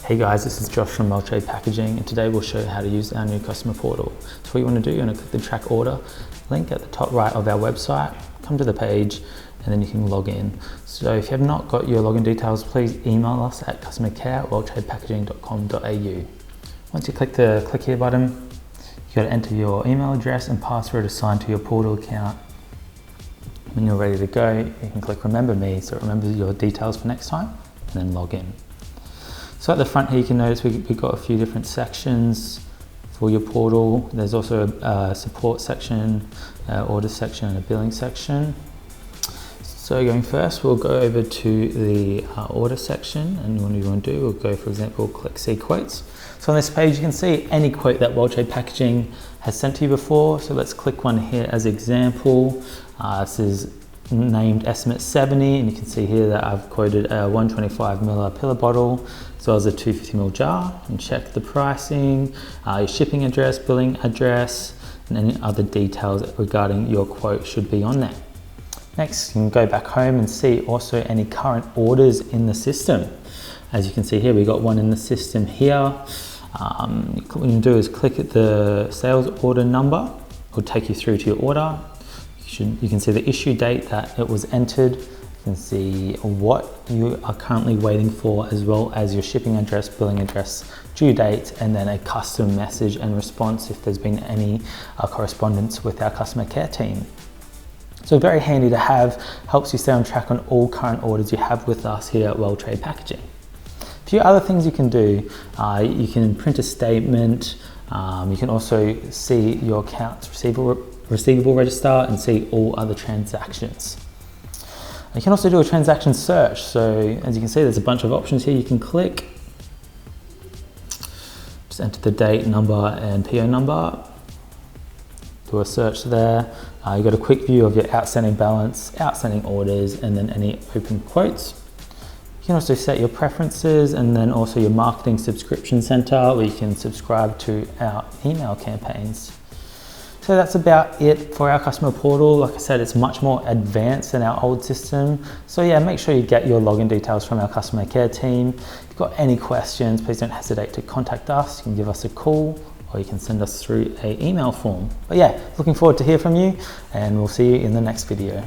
Hey guys, this is Josh from Weltrade Packaging, and today we'll show you how to use our new customer portal. So what you want to do, you're going to click the track order link at the top right of our website, come to the page, and then you can log in. So if you have not got your login details, please email us at customercare@weltradepackaging.com.au. Once you click the click here button, you got to enter your email address and password assigned to your portal account. When you're ready to go, you can click remember me, so it remembers your details for next time, and then log in. So at the front here, you can notice we've got a few different sections for your portal. There's also a support section, order section, and a billing section. So going first, we'll go over to the order section, and what you want to do, we'll go, for example, click see quotes. So on this page, you can see any quote that Weltrade Packaging has sent to you before. So let's click one here as example. This is named estimate 70, and you can see here that I've quoted a 125ml pillar bottle as well as a 250ml jar, and check the pricing, your shipping address, billing address, and any other details regarding your quote should be on there. Next, you can go back home and see also any current orders in the system. As you can see here, we've got one in the system here. What you can do is click at the sales order number. It'll take you through to your order. You can see the issue date that it was entered. You can see what you are currently waiting for, as well as your shipping address, billing address, due date, and then a custom message and response if there's been any correspondence with our customer care team. So very handy to have, helps you stay on track on all current orders you have with us here at Weltrade Packaging. A few other things you can do, you can print a statement, you can also see your accounts receivable register and see all other transactions. You can also do a transaction search. So as you can see, there's a bunch of options here you can click. Just enter the date, number, and PO number. Do a search there. You've got a quick view of your outstanding balance, outstanding orders, and then any open quotes. You can also set your preferences, and then also your marketing subscription center, where you can subscribe to our email campaigns. So that's about it for our customer portal. Like I said, it's much more advanced than our old system. So yeah, make sure you get your login details from our customer care team. If you've got any questions, please don't hesitate to contact us. You can give us a call, or you can send us through an email form. But yeah, looking forward to hear from you, and we'll see you in the next video.